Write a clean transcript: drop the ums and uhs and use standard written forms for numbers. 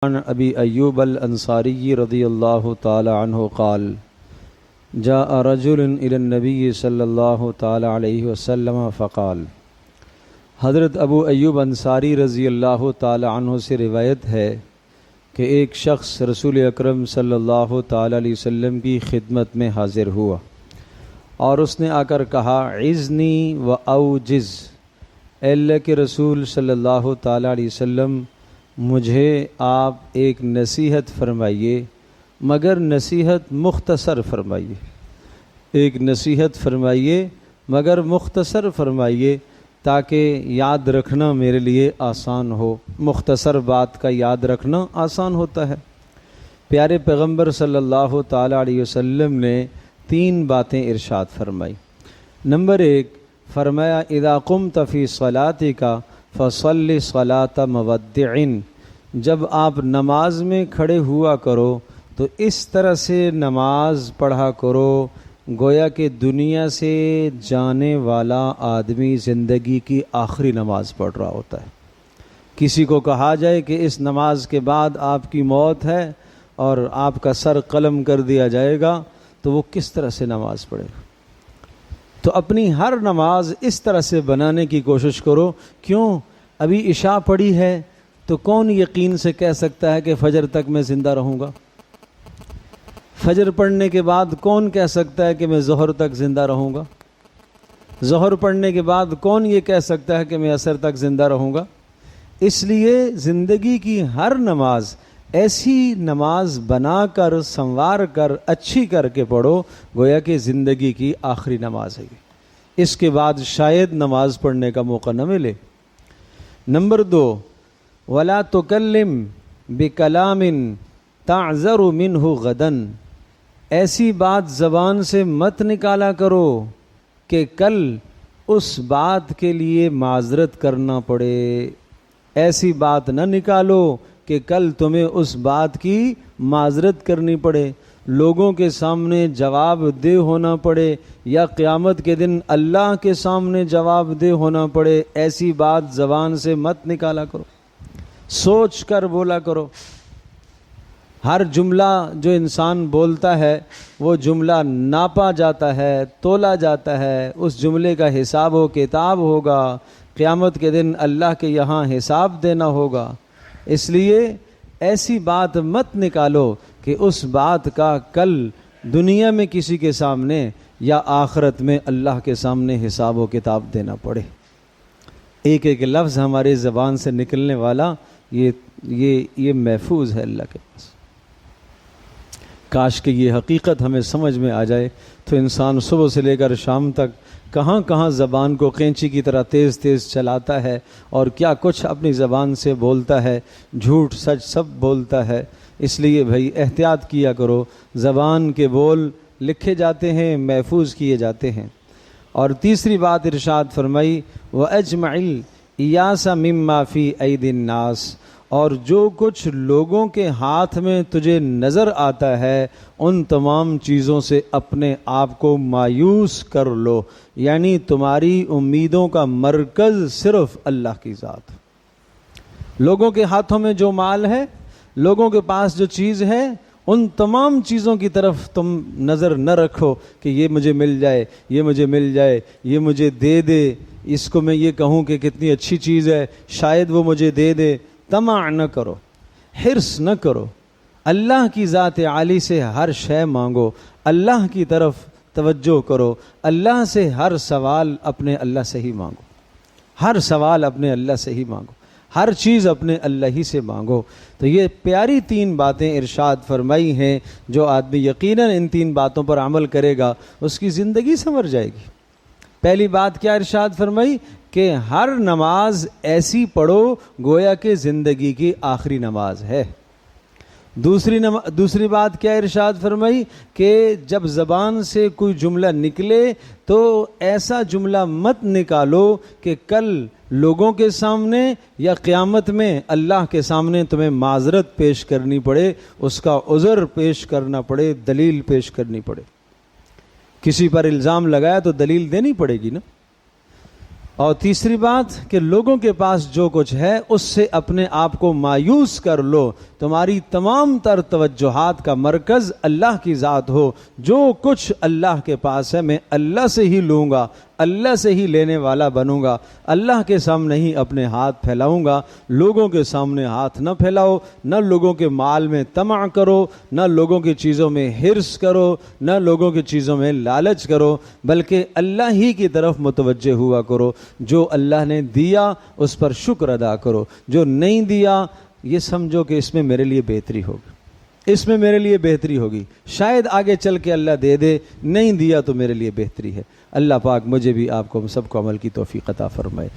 عن ابی ایوب الانصاری رضی اللہ تعالی عنہ قال جاء رجل الى النبی صلی اللہ تعالی علیہ وسلم فقال، حضرت ابو ایوب انصاری رضی اللہ تعالی عنہ سے روایت ہے کہ ایک شخص رسول اکرم صلی اللہ تعالی علیہ وسلم کی خدمت میں حاضر ہوا اور اس نے آ کر کہا عزنی و اوجز، اے اللہ کے رسول صلی اللہ تعالی علیہ وسلم مجھے آپ ایک نصیحت فرمائیے مگر نصیحت مختصر فرمائیے، ایک نصیحت فرمائیے مگر مختصر فرمائیے تاکہ یاد رکھنا میرے لیے آسان ہو۔ مختصر بات کا یاد رکھنا آسان ہوتا ہے۔ پیارے پیغمبر صلی اللہ تعالی علیہ وسلم نے 3 باتیں ارشاد فرمائی۔ نمبر 1 فرمایا اذا قمت فی صلاتک فصلی صلاۃ مودع، جب آپ نماز میں کھڑے ہوا کرو تو اس طرح سے نماز پڑھا کرو گویا کہ دنیا سے جانے والا آدمی زندگی کی آخری نماز پڑھ رہا ہوتا ہے۔ کسی کو کہا جائے کہ اس نماز کے بعد آپ کی موت ہے اور آپ کا سر قلم کر دیا جائے گا تو وہ کس طرح سے نماز پڑھے گا؟ تو اپنی ہر نماز اس طرح سے بنانے کی کوشش کرو۔ کیوں؟ ابھی عشاء پڑھی ہے تو کون یقین سے کہہ سکتا ہے کہ فجر تک میں زندہ رہوں گا؟ فجر پڑھنے کے بعد کون کہہ سکتا ہے کہ میں ظہر تک زندہ رہوں گا؟ ظہر پڑھنے کے بعد کون یہ کہہ سکتا ہے کہ میں عصر تک زندہ رہوں گا؟ اس لیے زندگی کی ہر نماز ایسی نماز بنا کر سنوار کر اچھی کر کے پڑھو گویا کہ زندگی کی آخری نماز ہے۔ اس کے بعد شاید نماز پڑھنے کا موقع نہ ملے۔ نمبر 2 وَلَا تُكَلِّمْ بِكَلَامٍ تَعْذَرُ مِنْهُ غَدًا، ایسی بات زبان سے مت نکالا کرو کہ کل اس بات کے لیے معذرت کرنا پڑے۔ ایسی بات نہ نکالو کہ کل تمہیں اس بات کی معذرت کرنی پڑے، لوگوں کے سامنے جواب دہ ہونا پڑے یا قیامت کے دن اللہ کے سامنے جواب دہ ہونا پڑے۔ ایسی بات زبان سے مت نکالا کرو، سوچ کر بولا کرو۔ ہر جملہ جو انسان بولتا ہے وہ جملہ ناپا جاتا ہے، تولا جاتا ہے، اس جملے کا حساب و کتاب ہوگا، قیامت کے دن اللہ کے یہاں حساب دینا ہوگا۔ اس لیے ایسی بات مت نکالو کہ اس بات کا کل دنیا میں کسی کے سامنے یا آخرت میں اللہ کے سامنے حساب و کتاب دینا پڑے۔ ایک ایک لفظ ہمارے زبان سے نکلنے والا یہ محفوظ ہے اللہ کے پاس۔ کاش کہ یہ حقیقت ہمیں سمجھ میں آ جائے تو انسان صبح سے لے کر شام تک کہاں کہاں زبان کو قینچی کی طرح تیز تیز چلاتا ہے اور کیا کچھ اپنی زبان سے بولتا ہے، جھوٹ سچ سب بولتا ہے۔ اس لیے بھائی احتیاط کیا کرو، زبان کے بول لکھے جاتے ہیں، محفوظ کیے جاتے ہیں۔ اور تیسری بات ارشاد فرمائی وَأَجْمَعِ الْإِيَاسَ مِمَّا فِي أَيْدِي النَّاسِ، اور جو کچھ لوگوں کے ہاتھ میں تجھے نظر آتا ہے ان تمام چیزوں سے اپنے آپ کو مایوس کر لو، یعنی تمہاری امیدوں کا مرکز صرف اللہ کی ذات۔ لوگوں کے ہاتھوں میں جو مال ہے، لوگوں کے پاس جو چیز ہے، ان تمام چیزوں کی طرف تم نظر نہ رکھو کہ یہ مجھے مل جائے، یہ مجھے مل جائے، یہ مجھے دے دے، اس کو میں یہ کہوں کہ کتنی اچھی چیز ہے، شاید وہ مجھے دے دے۔ طمع نہ کرو، حرص نہ کرو، اللہ کی ذات عالی سے ہر شے مانگو، اللہ کی طرف توجہ کرو، اللہ سے ہر سوال اپنے اللہ سے ہی مانگو، ہر سوال اپنے اللہ سے ہی مانگو، ہر چیز اپنے اللہ ہی سے مانگو۔ تو یہ پیاری 3 باتیں ارشاد فرمائی ہیں، جو آدمی یقیناً ان 3 باتوں پر عمل کرے گا اس کی زندگی سنور جائے گی۔ پہلی بات کیا ارشاد فرمائی کہ ہر نماز ایسی پڑھو گویا کہ زندگی کی آخری نماز ہے۔ دوسری بات کیا ارشاد فرمائی کہ جب زبان سے کوئی جملہ نکلے تو ایسا جملہ مت نکالو کہ کل لوگوں کے سامنے یا قیامت میں اللہ کے سامنے تمہیں معذرت پیش کرنی پڑے، اس کا عذر پیش کرنا پڑے، دلیل پیش کرنی پڑے۔ کسی پر الزام لگایا تو دلیل دینی پڑے گی نا۔ اور تیسری بات کہ لوگوں کے پاس جو کچھ ہے اس سے اپنے آپ کو مایوس کر لو، تمہاری تمام تر توجہات کا مرکز اللہ کی ذات ہو. جو کچھ اللہ کے پاس ہے میں اللہ سے ہی لوں گا, اللہ سے ہی لینے والا بنوں گا, اللہ کے سامنے ہی اپنے ہاتھ پھیلاؤں گا. لوگوں کے سامنے ہاتھ نہ پھیلاؤ, نہ لوگوں کے مال میں طمع کرو, نہ لوگوں کی چیزوں میں حرص کرو, نہ لوگوں کی چیزوں میں لالچ کرو, بلکہ اللہ ہی کی طرف متوجہ ہوا کرو. جو اللہ نے دیا اس پر شکر ادا کرو, جو نہیں دیا یہ سمجھو کہ اس میں میرے لیے بہتری ہوگی, اس میں میرے لیے بہتری ہوگی, شاید آگے چل کے اللہ دے دے, نہیں دیا تو میرے لیے بہتری ہے. اللہ پاک مجھے بھی آپ کو سب کو عمل کی توفیق عطا فرمائے.